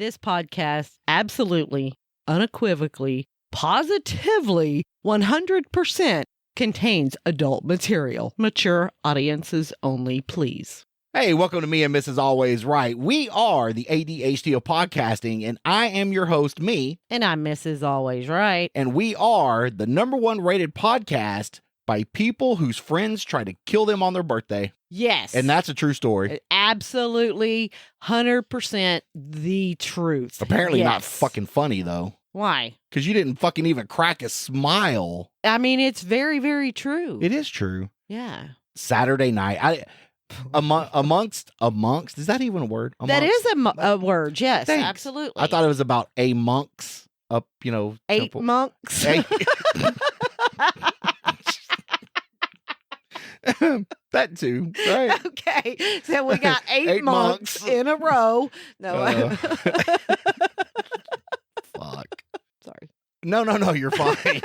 This podcast absolutely, unequivocally, positively, 100% contains adult material. Mature audiences only, please. Hey, welcome to Me and Mrs. Always Right. We are the ADHD of podcasting, and I am your host, me. And I'm Mrs. Always Right. And we are the #1 rated podcast by people whose friends try to kill them on their birthday. Yes. And that's a true story. Absolutely, 100% the truth. Apparently not fucking funny, though. Why? Because you didn't fucking even crack a smile. I mean, it's very, very true. It is true. Yeah. Saturday night. Amongst, is that even a word? That is a word, yes, Thanks. absolutely. I thought it was about a monks up, temple. 8 monks. That too, right? Okay, so we got 8 8 monks in a row. No, fuck. Sorry. No, you're fine.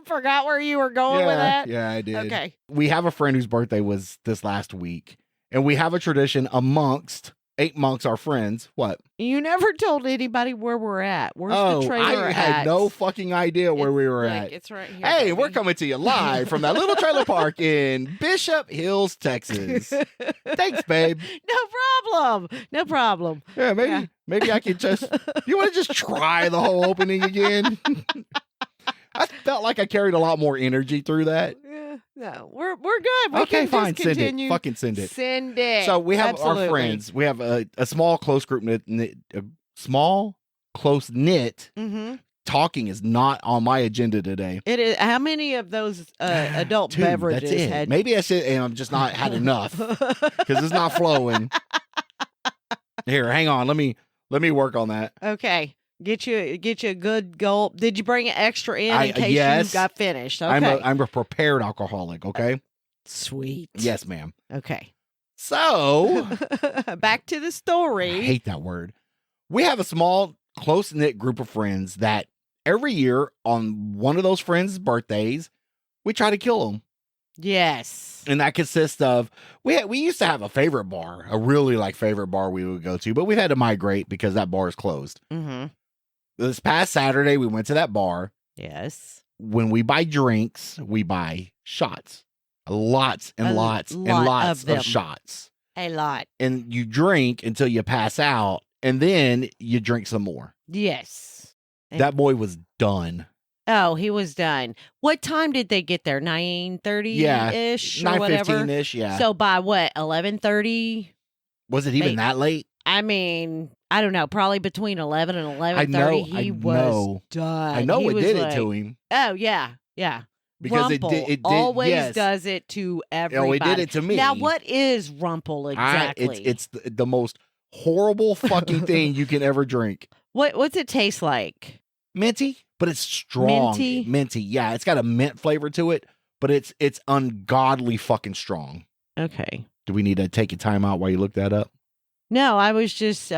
Forgot where you were going with that. Yeah, I did. Okay. We have a friend whose birthday was this last week, and we have a tradition amongst 8 monks, our friends. What? You never told anybody where we're at. Where's the trailer I at? had no fucking idea where we were at. It's right here. Hey, baby. we're coming to you live from that little trailer park in Bishop Hills, Texas. Thanks, babe. No problem. Yeah, maybe I could just. You want to just try the whole opening again? I felt like I carried a lot more energy through that. Yeah, no, we're good. We Okay, can fine. just Send continue. it. Fucking send it. Send it. So we have Absolutely. our friends. We have a small, close group, a small, close knit. Mm-hmm. Talking is not on my agenda today. It is. How many of those adult 2, beverages that's it. had? Maybe I should, and I'm just not had enough because it's not flowing. Here, hang on. Let me work on that. Okay. Get you a good gulp. Did you bring an extra in case yes. you got finished? Okay. I'm a prepared alcoholic. Okay. Sweet. Yes, ma'am. Okay. So back to the story. I hate that word. We have a small, close knit group of friends that every year on one of those friends' birthdays, we try to kill them. Yes. And that consists of we used to have a favorite bar, a really favorite bar we would go to, but we've had to migrate because that bar is closed. Mm-hmm. This past Saturday, we went to that bar. Yes. When we buy drinks, we buy shots. Lots and lots of shots. A lot. And you drink until you pass out, and then you drink some more. Yes. That boy was done. Oh, he was done. What time did they get there? 9:30-ish or whatever? 9:15-ish, yeah. So by what, 11:30? Was it even that late? I mean, I don't know. Probably between 11 and 11:30, he was done. I know he it was did it to him. Oh, yeah, yeah. Because Rumple it did always does it to everybody. Oh, it did it to me. Now, what is Rumple exactly? It's the most horrible fucking thing you can ever drink. What's it taste like? Minty, but it's strong. Minty? Yeah, it's got a mint flavor to it, but it's ungodly fucking strong. Okay. Do we need to take a time out while you look that up? No, I was just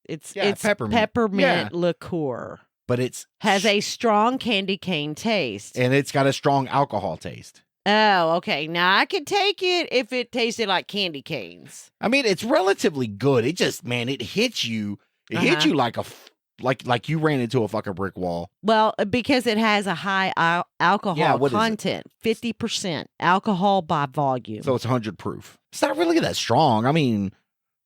it's peppermint liqueur. But has a strong candy cane taste. And it's got a strong alcohol taste. Oh, okay. Now I could take it if it tasted like candy canes. I mean, it's relatively good. It just, man, it hits you. It hits you like you ran into a fucking brick wall. Well, because it has a high alcohol content, 50% alcohol by volume. So it's 100 proof. It's not really that strong. I mean,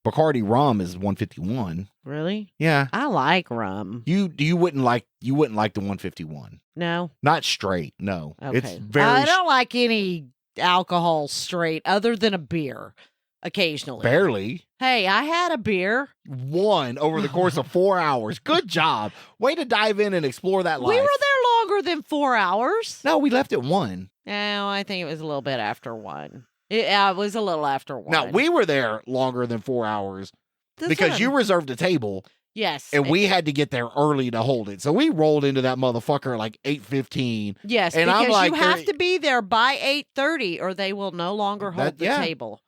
Bacardi rum is 151. Really? Yeah. I like rum. You wouldn't like the 151. No. Not straight. No. Okay. It's very I don't like any alcohol straight other than a beer occasionally. Barely. Hey, I had a beer. One over the course of 4 hours. Good job. Way to dive in and explore that life. We were there longer than 4 hours. No, we left at 1. No, I think it was a little bit after 1. It was a little after 1. Now, we were there longer than 4 hours because you reserved a table. Yes. And we had to get there early to hold it. So we rolled into that motherfucker like 8:15. Yes, and because I'm like, you have to be there by 8:30 or they will no longer hold the table.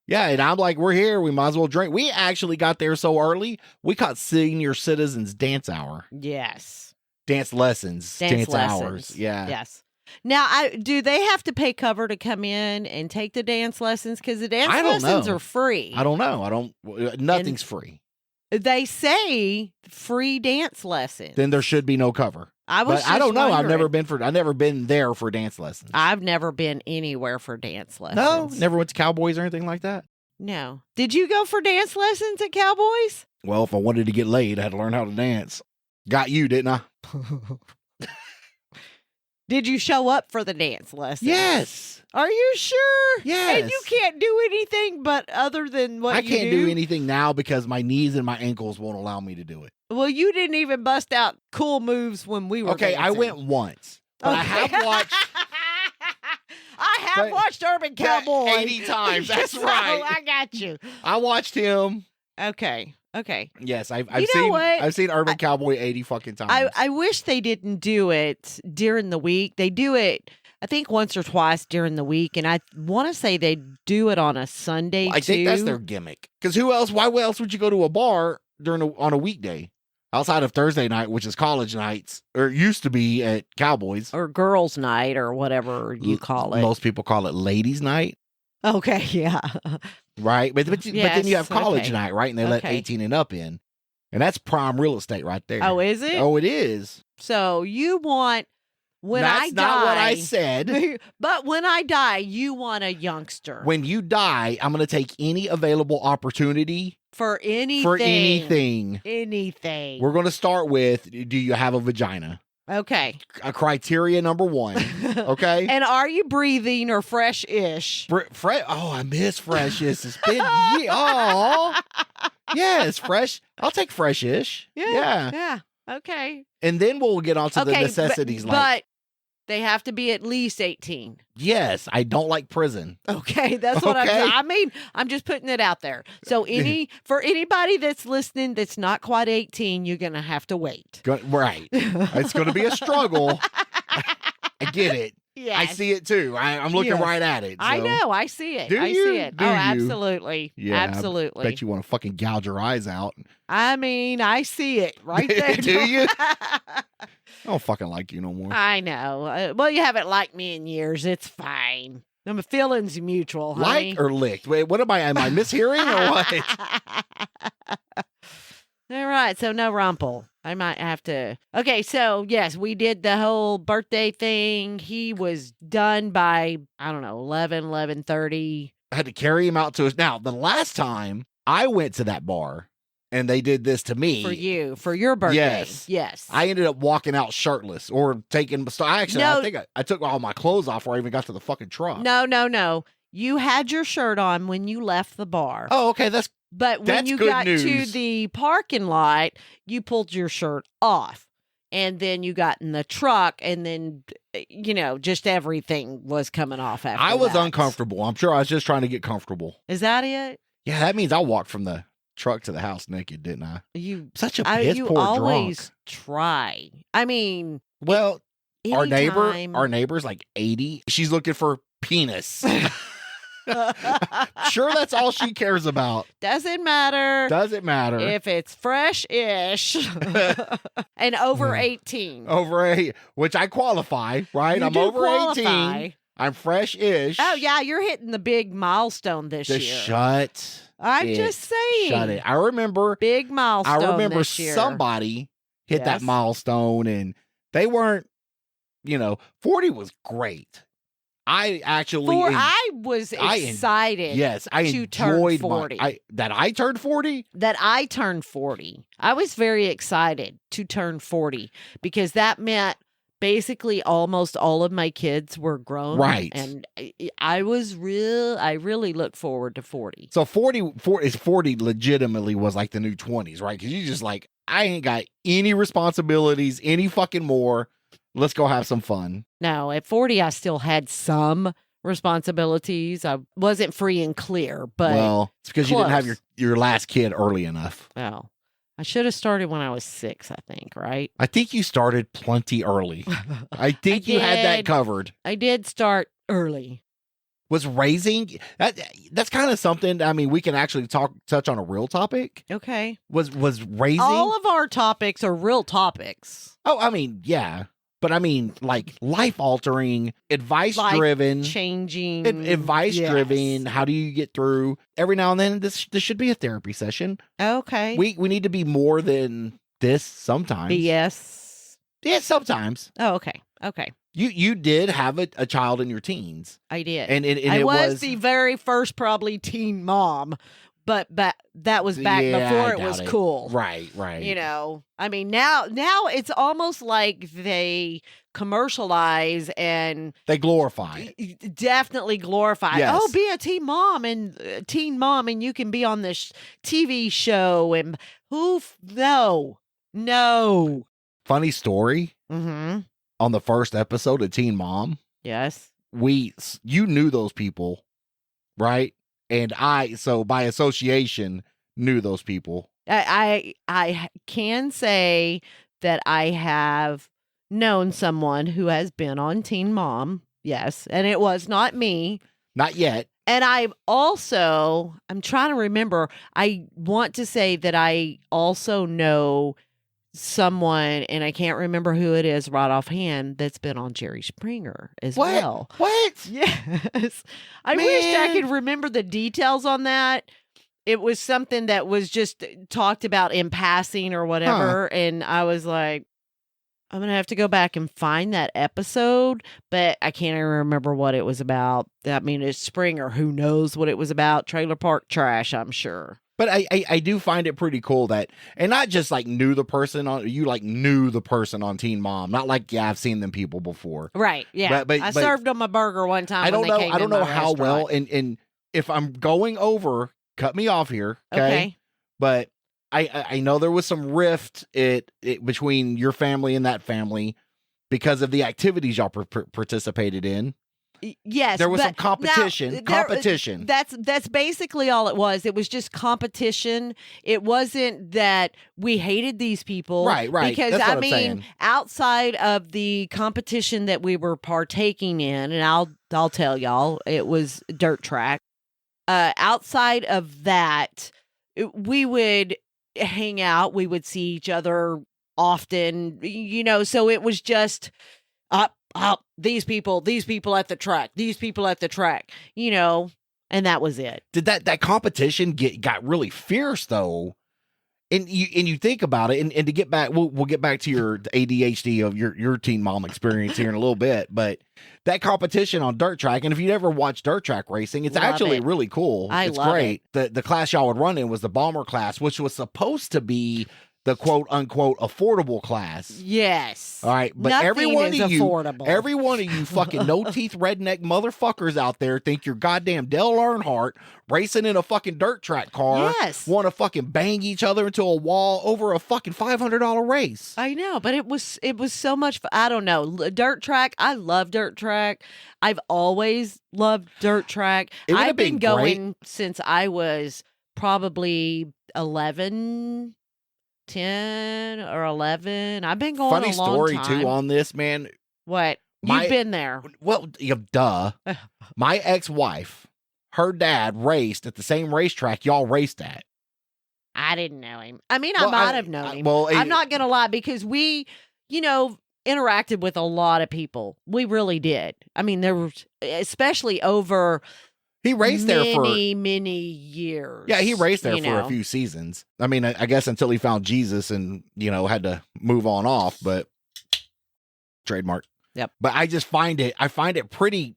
Yeah, and I'm like, we're here. We might as well drink. We actually got there so early, we caught senior citizens dance hour. Yes. Dance lessons. Dance hours. Yeah. Yes. Now, do they have to pay cover to come in and take the dance lessons? Because the dance lessons are free. I don't know. Nothing's free. They say free dance lessons. Then there should be no cover. I don't know. Wondering. I've never been there for dance lessons. I've never been anywhere for dance lessons. No, never went to Cowboys or anything like that. No. Did you go for dance lessons at Cowboys? Well, if I wanted to get laid, I had to learn how to dance. Got you, didn't I? Did you show up for the dance lessons? Yes. Are you sure? Yes. And you can't do anything but other than what I you can't do anything now because my knees and my ankles won't allow me to do it. Well, you didn't even bust out cool moves when we were dancing. I went once. But I have watched... I have watched Urban Cowboy 80 times. That's so right. I got you. I watched him. Okay. Yes, I've seen Urban Cowboy 80 fucking times. I wish they didn't do it during the week. They do it, I think, once or twice during the week, and I want to say they do it on a Sunday. I think that's their gimmick. Because who else? Why else would you go to a bar on a weekday outside of Thursday night, which is college nights, or used to be at Cowboys, or girls' night, or whatever you call it? Most people call it ladies' night. Okay, yeah. Right, but then you have college night, right? And they let 18 and up in, and that's prime real estate right there. Oh, is it? Oh, it is. So you want That's not what I said. But when I die, you want a youngster. When you die, I'm going to take any available opportunity for anything. For anything. Anything. We're going to start with: do you have a vagina? Okay. A criteria number one. Okay. And are you breathing or fresh-ish? Oh, I miss fresh-ish. It's been oh, yes, fresh. I'll take fresh-ish. Yeah. Okay. And then we'll get on to the necessities. But they have to be at least 18. Yes, I don't like prison. Okay, that's what I'm saying. I mean, I'm just putting it out there. So for anybody that's listening that's not quite 18, you're going to have to wait. Right. It's going to be a struggle. I get it. Yes. I see it too. I'm looking right at it. So. I know. I see it. Do I you? see it. Do oh, you? absolutely. Yeah, absolutely. I bet you want to fucking gouge your eyes out. I mean, I see it right there. Do you? I don't fucking like you no more. I know. Well, you haven't liked me in years. It's fine. The feeling's mutual, honey. Like or licked? Wait, what am I? Am I mishearing or what? All right, so no rumple. I might have to. Okay, so yes, we did the whole birthday thing. He was done by, I don't know, 11:30. I had to carry him out to us. Now, the last time I went to that bar and they did this to me. For your birthday. Yes. I ended up walking out shirtless or taking. I think I took all my clothes off before I even got to the fucking truck. No. You had your shirt on when you left the bar. Oh, okay. But when you got to the parking lot, you pulled your shirt off. And then you got in the truck, and then, just everything was coming off after I was that. uncomfortable. I'm sure I was just trying to get comfortable. Is that it? Yeah, that means I walked from the truck to the house naked, didn't I? Such a piss poor You always drunk. try. I mean, well, our neighbor's like 80. She's looking for penis. Sure, that's all she cares about. Doesn't matter if it's fresh-ish and over 18. Over 8, which I qualify, right? I'm over 18. I'm fresh-ish. Oh yeah, you're hitting the big milestone this year. I'm just saying. Shut it. I remember big milestone. I remember this year. somebody hit that milestone, and they weren't. 40 was great. I was excited. Yes, I enjoyed 40. That I turned 40? That I turned 40. I was very excited to turn 40 because that meant basically almost all of my kids were grown. Right. And I really looked forward to 40. So 40 legitimately was like the new 20s, right? Because you just like, I ain't got any responsibilities, any fucking more. Let's go have some fun. No, at 40, I still had some responsibilities. I wasn't free and clear, but well, it's because you didn't have your last kid early enough. Well, I should have started when I was 6, I think, right? I think you started plenty early. I think you had that covered. I did start early. Was raising that's kind of something. I mean, we can actually touch on a real topic. Okay. Was raising? All of our topics are real topics. Oh, I mean, yeah. But I mean, like life-altering, advice-driven, changing, advice-driven. Yes. How do you get through? Every now and then, this should be a therapy session. Okay. We need to be more than this sometimes. BS. Yeah, sometimes. Oh, okay. Okay. You did have a child in your teens. I did. And I was the very first probably teen mom. But that was back before it was cool. Right. You know, I mean, now it's almost like they commercialize and they glorify it. Definitely glorify. Yes. Oh, be a teen mom and you can be on this TV show and no. Funny story. Mm-hmm. On the first episode of Teen Mom. Yes. You knew those people, right? And so by association, knew those people. I can say that I have known someone who has been on Teen Mom. Yes. And it was not me. Not yet. And I'm trying to remember. I want to say that I also know someone, and I can't remember who it is right offhand, that's been on Jerry Springer as well. What? Yes. I wish I could remember the details on that. It was something that was just talked about in passing or whatever. And I was like, I'm going to have to go back and find that episode, but I can't even remember what it was about. I mean, it's Springer. Who knows what it was about? Trailer park trash, I'm sure. But I do find it pretty cool that, and not just like knew the person on Teen Mom, not like, yeah, I've seen them people before. Right. Yeah. But I served them a burger one time. I don't know how well. And if I'm going over, cut me off here. Okay. But I know there was some rift between your family and that family because of the activities y'all participated in. Yes, there was some competition. That's basically all it was. It was just competition. It wasn't that we hated these people, right? Because outside of the competition that we were partaking in, and I'll tell y'all, it was dirt track. Outside of that, we would hang out. We would see each other often, So it was just these people at the track, and that was it. Did that competition got really fierce though? And you think about it, and to get back, we'll get back to your ADHD of your Teen Mom experience here in a little bit, but that competition on dirt track, and if you ever watch dirt track racing, it's actually really cool. It's great. The class y'all would run in was the bomber class, which was supposed to be the quote unquote affordable class. Yes. All right. But every one of you fucking no teeth redneck motherfuckers out there think you're goddamn Dale Earnhardt racing in a fucking dirt track car. Yes. Want to fucking bang each other into a wall over a fucking $500 race. I know, but it was so much fun. I don't know. Dirt track. I love dirt track. I've always loved dirt track. I've been going since I was probably 10 or 11. I've been going a long time. Funny story too on this, man. What? You've been there. Well, duh. My ex-wife, her dad raced at the same racetrack y'all raced at. I didn't know him. I mean, I might have known him. Well, I'm not going to lie, because we, interacted with a lot of people. We really did. I mean, there was, especially over... He raced there for many years. Yeah, he raced there for a few seasons. I mean, I guess until he found Jesus and, had to move on off, but trademark. Yep. But I find it pretty,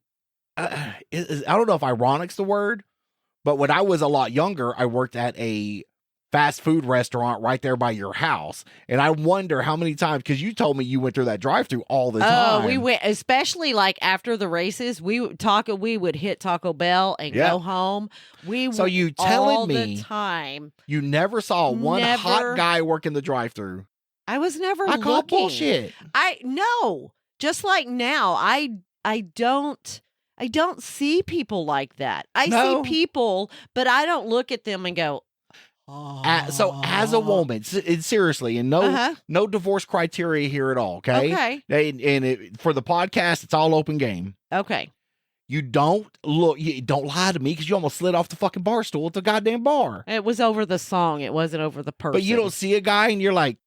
I don't know if ironic's the word, but when I was a lot younger, I worked at a fast food restaurant right there by your house. And I wonder how many times, because you told me you went through that drive-thru all the time. Oh, we went, especially like after the races, we would hit Taco Bell and go home. So you telling me the time you never saw one hot guy working the drive-thru? I was never looking. Call bullshit. No. Just like now, I don't see people like that. I see people, but I don't look at them and go, so as a woman, seriously, and no divorce criteria here at all, okay? And for the podcast, it's all open game. Okay. You don't lie to me, because you almost slid off the fucking bar stool at the goddamn bar. It was over the song. It wasn't over the person. But you don't see a guy and you're like,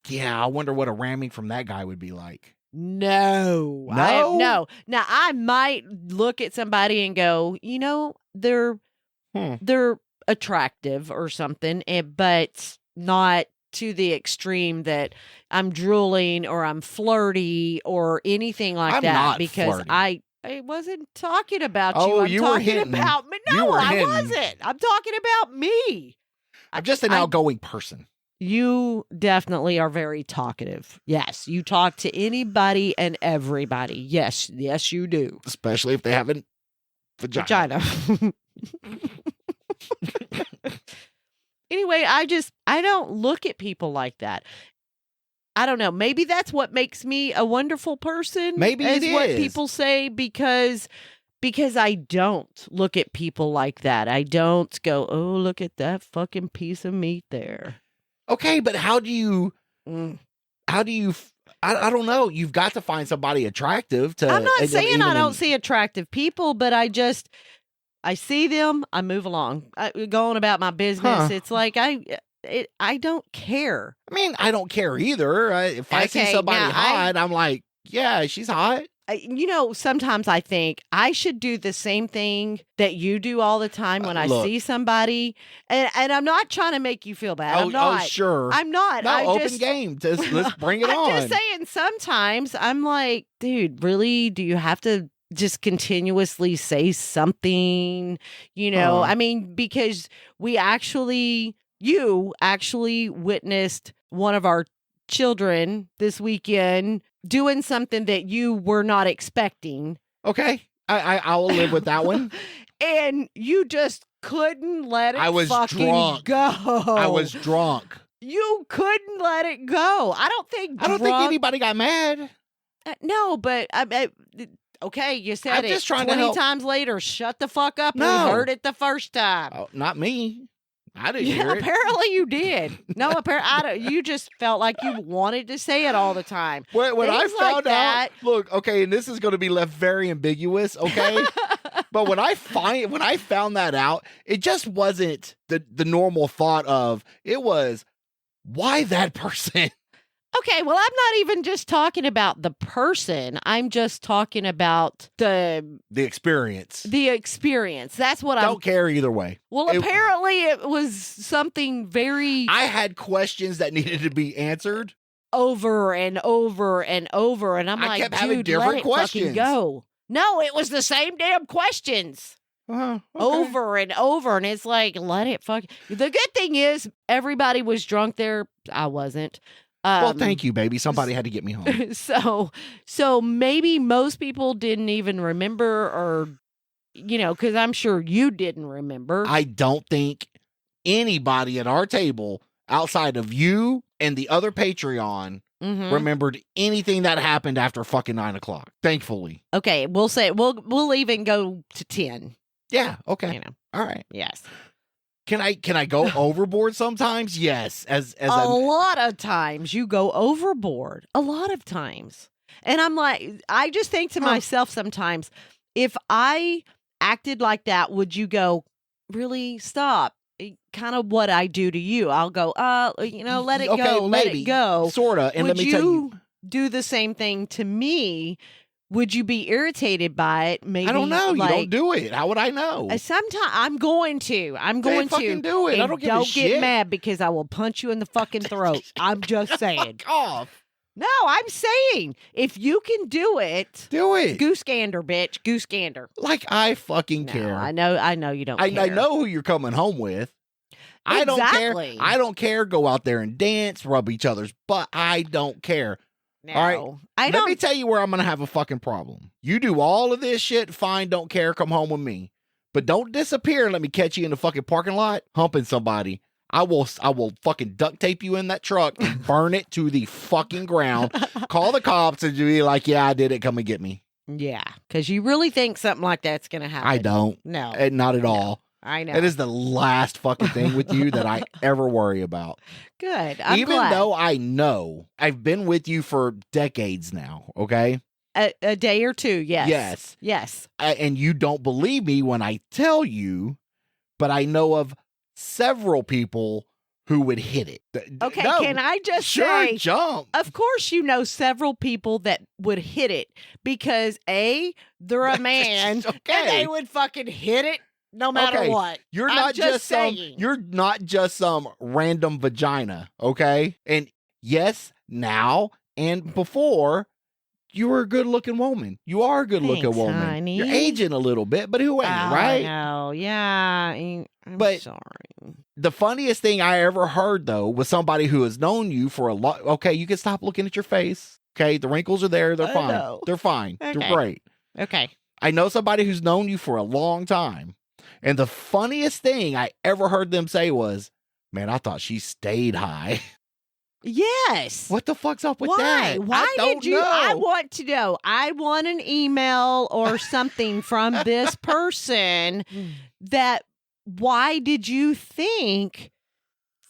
yeah, I wonder what a ramming from that guy would be like. No. No. Now, I might look at somebody and go, they're attractive or something, but not to the extreme that I'm drooling or I'm flirty or anything like that. Not because flirty. I wasn't talking about you. Oh, I'm you talking were hinting. about me. No, I wasn't. I'm talking about me. I'm just an outgoing person. You definitely are very talkative. Yes, you talk to anybody and everybody. Yes, you do. Especially if they haven't vagina. Anyway, I don't look at people like that. I don't know. Maybe that's what makes me a wonderful person. Maybe it is what people say because I don't look at people like that. I don't go, oh, look at that fucking piece of meat there. Okay, but how do you, I don't know. You've got to find somebody attractive to. I'm not saying I don't see attractive people, but I see them, I move along. I go on about my business. It's like I don't care. I mean, I don't care either. If I see somebody hot, I'm like, yeah, she's hot. Sometimes I think I should do the same thing that you do all the time when I see somebody. And I'm not trying to make you feel bad. I'm not. Oh, sure. I'm not. No, open game. Let's bring it on. I'm just saying sometimes I'm like, dude, really? Do you have to just continuously say something? I mean, because you actually witnessed one of our children this weekend doing something that you were not expecting. Okay. I'll live with that one. And you just couldn't let it fucking drunk. go. I was drunk. You couldn't let it go. I don't think anybody got mad. No, but okay, you said I'm just trying 20 times later. Shut the fuck up. No. We heard it the first time. Oh, not me. I didn't hear it. Apparently you did. No, apparently you just felt like you wanted to say it all the time. When I found out, look, okay, and this is going to be left very ambiguous, okay? But when I found that out, it just wasn't the normal thought of, it was, why that person? Okay, well, I'm not even just talking about the person. I'm just talking about the experience. The experience. That's what I don't care either way. Well, apparently it was something very. I had questions that needed to be answered over and over and over, and I'm like, kept dude, having different let it questions. Fucking go. No, it was the same damn questions. Okay. Over and over, and it's like, let it fuck. The good thing is everybody was drunk there. I wasn't. Well, thank you, baby. Somebody had to get me home. So maybe most people didn't even remember, or, because I'm sure you didn't remember. I don't think anybody at our table outside of you and the other Patreon remembered anything that happened after fucking 9:00. Thankfully. Okay, we'll say we'll even go to 10. Yeah. Okay. All right. Yes. Can I go overboard sometimes? Yes. As a lot of times you go overboard. A lot of times. And I'm like, I just think to myself sometimes, if I acted like that, would you go, really? Stop. Kind of what I do to you. I'll go, let it go. Let it go. Sorta. And would let me tell you, do the same thing to me? Would you be irritated by it? Maybe. I don't know. You don't do it. How would I know? Sometimes I'm going to. Fucking do it. And I don't give a shit. Don't get mad because I will punch you in the fucking throat. I'm just saying. Fuck off. No, I'm saying if you can do it, do it. Goose gander, bitch. Goose gander. Like I fucking care. I know you don't. Care. I know who you're coming home with. I don't care. I don't care. Go out there and dance, rub each other's butt. I don't care. No, all right. Let me tell you where I'm going to have a fucking problem. You do all of this shit, fine, don't care, come home with me. But don't disappear and let me catch you in the fucking parking lot humping somebody. I will fucking duct tape you in that truck and burn it to the fucking ground. Call the cops and be like, yeah, I did it. Come and get me. Yeah, because you really think something like that's going to happen. I don't. No. Not at all. I know. It is the last fucking thing with you that I ever worry about. Good. I'm Even glad. though I know I've been with you for decades now, okay? A day or two, yes. Yes. And you don't believe me when I tell you, but I know of several people who would hit it. Okay, no, can I just say, jump. Of course you know several people that would hit it because A, they're a man and they would fucking hit it no matter what. You're not just some random vagina, okay? And yes, now and before, you were a good-looking woman. You are a good-looking woman. Honey. You're aging a little bit, but who ain't, right? No, yeah. I'm sorry. The funniest thing I ever heard, though, was somebody who has known you for a lot. Okay, you can stop looking at your face. Okay, the wrinkles are there. They're fine. No. They're fine. Okay. They're great. Okay. I know somebody who's known you for a long time. And the funniest thing I ever heard them say was, man, I thought she stayed high. Yes. What the fuck's up with that? Why did you? I want to know. I want an email or something from this person that why did you think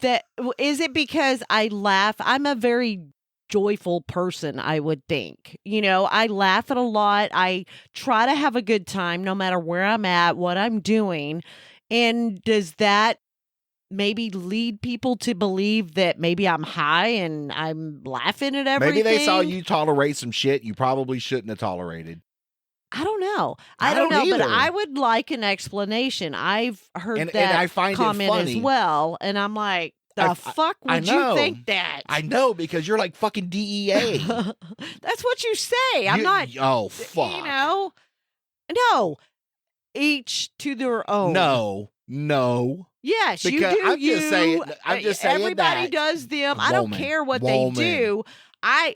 that? Is it because I laugh? I'm a very joyful person, I would think. I laugh at a lot. I try to have a good time no matter where I'm at, what I'm doing. And does that maybe lead people to believe that maybe I'm high and I'm laughing at everything? Maybe they saw you tolerate some shit you probably shouldn't have tolerated. I don't know. I don't know, but I would like an explanation. I've heard that I find comment it funny. as well, and I'm like, the fuck would you think that? I know, because you're like fucking DEA. That's what you say. I'm not. Oh, fuck. No. Each to their own. No. Yes, because you do. I'm just saying everybody does them. I don't care what they do. I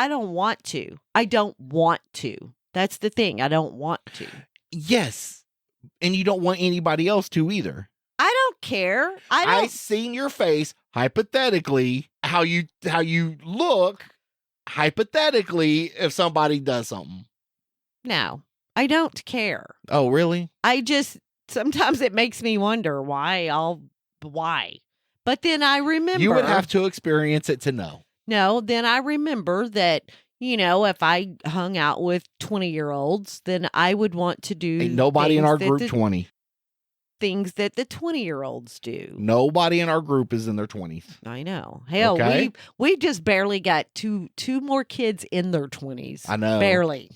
don't want to. I don't want to. That's the thing. I don't want to. Yes. And you don't want anybody else to either. I don't care. I've seen your face, hypothetically, how you look, hypothetically, if somebody does something. No, I don't care. Oh, really? Sometimes it makes me wonder why. But then I remember. You would have to experience it to know. No, then I remember that, if I hung out with 20-year-olds, then I would want to do. Ain't nobody in our group 20. Things that the 20-year-olds do. Nobody in our group is in their 20s. I know. Hell, we just barely got two more kids in their 20s. I know. Barely.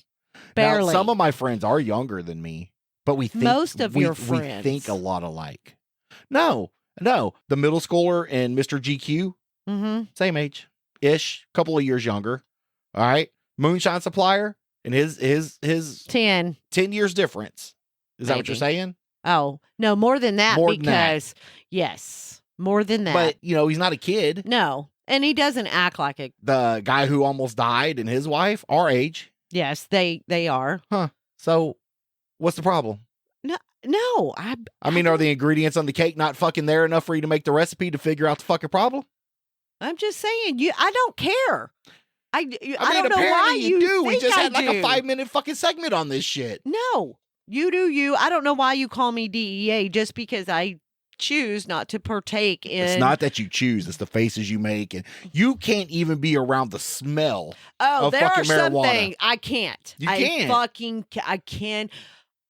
Now, some of my friends are younger than me, but we think most of your friends. We think a lot alike. No. The middle schooler and Mr. GQ, same age-ish, couple of years younger. All right. Moonshine supplier and his 10 years difference. Is that what you're saying? Oh, no, more than that yes, more than that. But, he's not a kid. No, and he doesn't act like it. The guy who almost died and his wife, our age. Yes, they are. Huh. So, what's the problem? No. I mean, are the ingredients on the cake not fucking there enough for you to make the recipe to figure out the fucking problem? I'm just saying, I don't care. I don't know why you do. We just had like a 5-minute fucking segment on this shit. No. You do you. I don't know why you call me DEA just because I choose not to partake in. It's not that you choose. It's the faces you make. And you can't even be around the smell of there fucking are marijuana. Some things I can't. You can't. I can.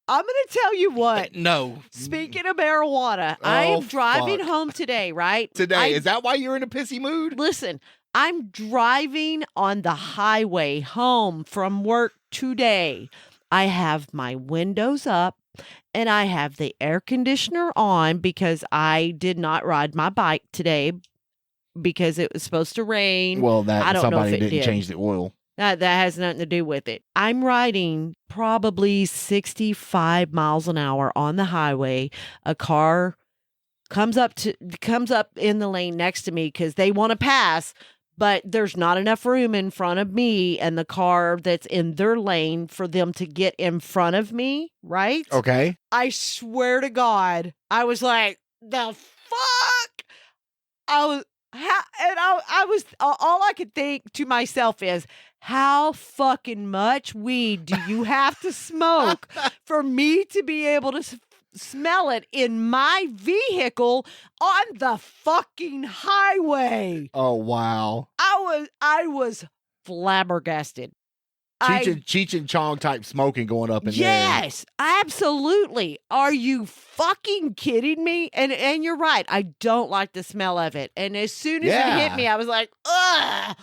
I'm going to tell you what. No. Speaking of marijuana, I'm driving home today, right? Is that why you're in a pissy mood? Listen, I'm driving on the highway home from work today. I have my windows up and I have the air conditioner on because I did not ride my bike today because it was supposed to rain. Well, somebody didn't change the oil. That has nothing to do with it. I'm riding probably 65 miles an hour on the highway. A car comes up in the lane next to me because they want to pass. But there's not enough room in front of me and the car that's in their lane for them to get in front of me, right? Okay. I swear to God, I was like, the fuck? All I could think to myself is, how fucking much weed do you have to smoke for me to be able to smell it in my vehicle on the fucking highway? Oh, wow. I was flabbergasted. Cheech and Chong type smoking going up in there. Yes, absolutely. Are you fucking kidding me? And you're right. I don't like the smell of it. And as soon as it hit me, I was like, ugh.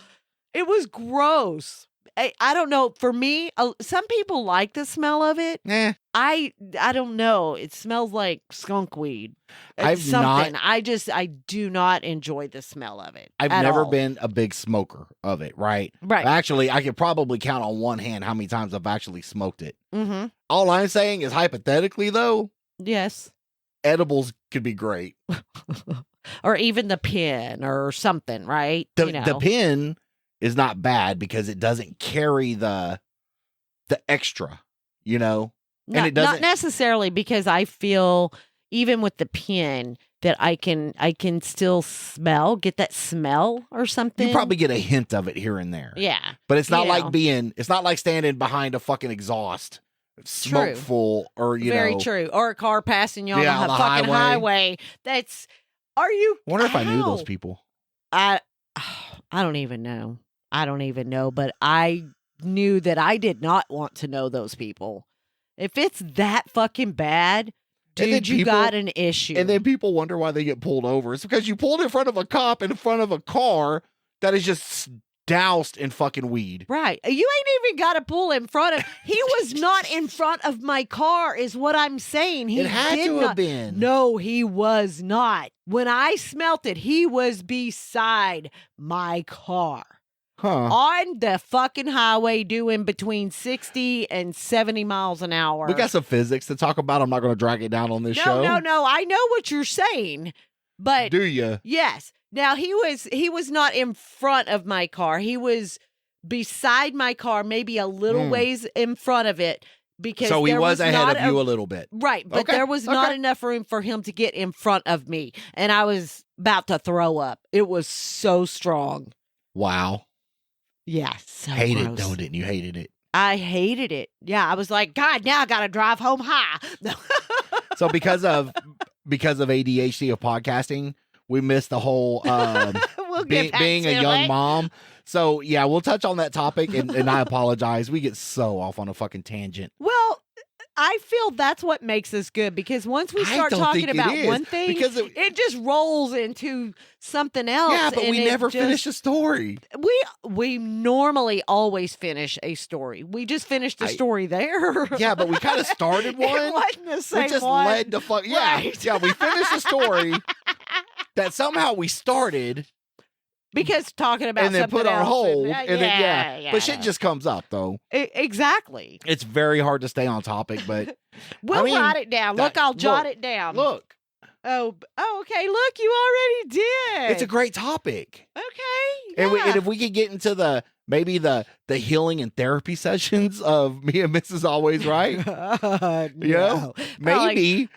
It was gross. I don't know. For me, some people like the smell of it. I don't know. It smells like skunk weed. I do not enjoy the smell of it. I've never been a big smoker of it, right? Right. Actually, I could probably count on one hand how many times I've actually smoked it. Mm-hmm. All I'm saying is hypothetically, though. Yes. Edibles could be great. Or even the pen or something, right? The pen is not bad because it doesn't carry the extra, and it doesn't. Not necessarily, because I feel even with the pen that I can still get that smell or something. You probably get a hint of it here and there. Yeah. But it's not it's not like standing behind a fucking exhaust, smokeful, or Very true. Or a car passing you on the fucking highway. Wonder if I knew those people. I don't even know. But I knew that I did not want to know those people. If it's that fucking bad, dude, you got an issue. And then people wonder why they get pulled over. It's because you pulled in front of a cop in front of a car that is just doused in fucking weed. Right. You ain't even got to pull in front of. He was not in front of my car, is what I'm saying. It had to have been. No, he was not. When I smelt it, he was beside my car. On the fucking highway doing between 60 and 70 miles an hour. We got some physics to talk about. I'm not going to drag it down on this show. No. I know what you're saying, but do you? Yes. Now he was not in front of my car. He was beside my car, maybe a little ways in front of it. Because so he was ahead of you a little bit. Right, but there was not enough room for him to get in front of me. And I was about to throw up. It was so strong. Wow. Yeah, so Hated gross. it, though, didn't you? Hated it. I hated it. Yeah, I was like, God, now I got to drive home high. So because of ADHD of podcasting, we missed the whole being a young mom. So, yeah, we'll touch on that topic, and I apologize. We get so off on a fucking tangent. Well, I feel that's what makes us good, because once we start talking about one thing, because it just rolls into something else. Yeah, but we never finish a story. We normally always finish a story. We just finished a story there. Yeah, but we kind of started one. It wasn't the same we just one. led to fuck. Yeah, right. Yeah, we finished a story that somehow we started. Because talking about and then something put on else hold, and then but shit just comes up though. Exactly. It's very hard to stay on topic, but we'll write it down. Look, I'll jot it down. Look. Oh, okay. Look, you already did. It's a great topic. Okay. Yeah. And if we could get into maybe the healing and therapy sessions of me and Mrs. Always Right. No. Maybe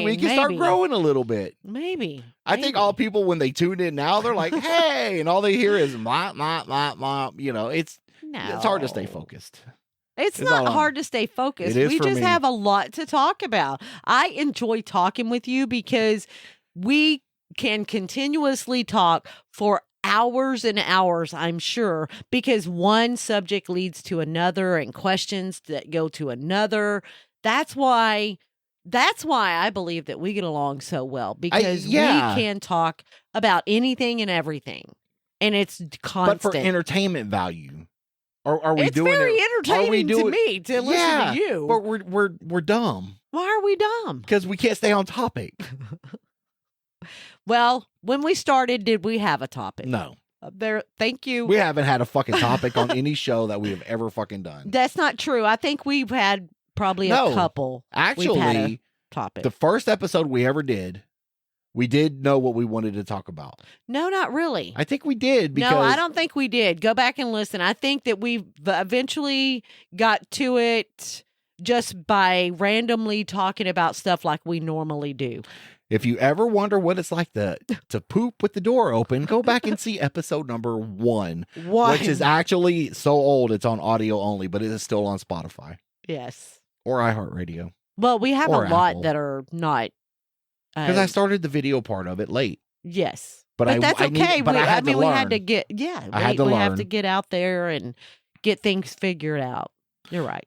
we can start growing a little bit. Maybe. I think all people, when they tune in now, they're like, hey, and all they hear is mop, mop, mop, mop. It's hard to stay focused. It's not hard to stay focused. We just have a lot to talk about. I enjoy talking with you because we can continuously talk for hours and hours, I'm sure, because one subject leads to another and questions that go to another. That's why I believe that we get along so well, because we can talk about anything and everything, and it's constant. But for entertainment value. Are we it's doing very it? entertaining to me to listen to you. But we're dumb. Why are we dumb? Because we can't stay on topic. Well, when we started, did we have a topic? No. Thank you. We haven't had a fucking topic on any show that we have ever fucking done. That's not true. I think we've had probably a couple. Actually, had a topic. The first episode we ever did, we did know what we wanted to talk about. No, not really. I think we did. No, I don't think we did. Go back and listen. I think that we eventually got to it just by randomly talking about stuff like we normally do. If you ever wonder what it's like to poop with the door open, go back and see episode number 1, which is actually so old it's on audio only, but it is still on Spotify. Yes. Or iHeartRadio. Well, we have a lot that are not. Because I started the video part of it late. Yes. But that's okay. We had to get, we have to get out there and get things figured out. You're right.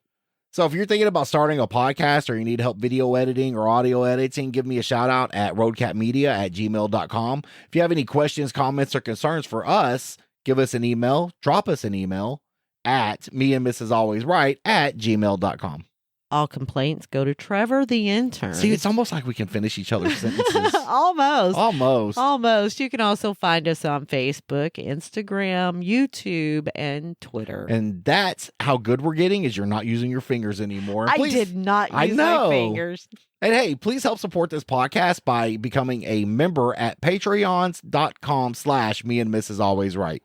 So if you're thinking about starting a podcast or you need help video editing or audio editing, give me a shout out at roadcatmedia@gmail.com. If you have any questions, comments, or concerns for us, give us an email, drop us an email at meandmrsalwaysright@gmail.com. All complaints go to Trevor the intern. See, it's almost like we can finish each other's sentences. Almost. You can also find us on Facebook, Instagram, YouTube, and Twitter. And that's how good we're getting is you're not using your fingers anymore. I did not use my fingers. And hey, please help support this podcast by becoming a member at patreons.com/meandmrsalwaysright,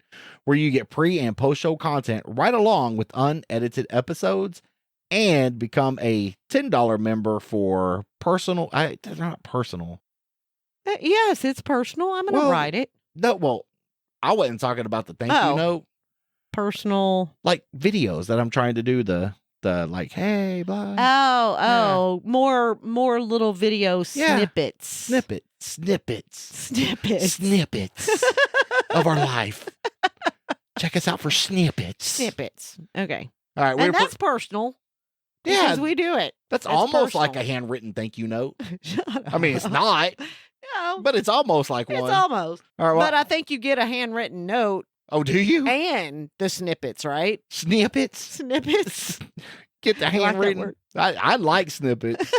where you get pre and post show content right along with unedited episodes. And become a $10 member for personal. They're not personal. Yes, it's personal. I'm going to write it. No, well, I wasn't talking about the thank you note. Personal. Like videos that I'm trying to do the like, hey, bye. More little video snippets. Snippets of our life. Check us out for snippets. Okay. All right. And that's personal. Yeah, because we do it. That's almost like a handwritten thank you note. I mean, it's not. No, but it's almost like one. It's almost. All right, well, but I think you get a handwritten note. Oh, do you? And the snippets, right? Snippets. Get the handwritten. I like snippets.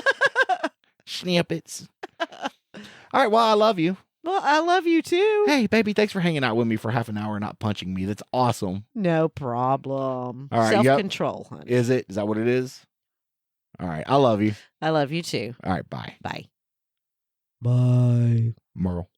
Snippets. All right. Well, I love you. Well, I love you too. Hey, baby, thanks for hanging out with me for half an hour and not punching me. That's awesome. No problem. All right, self-control, honey. Is it? Is that what it is? All right. I love you. I love you too. All right. Bye. Bye. Bye. Merle.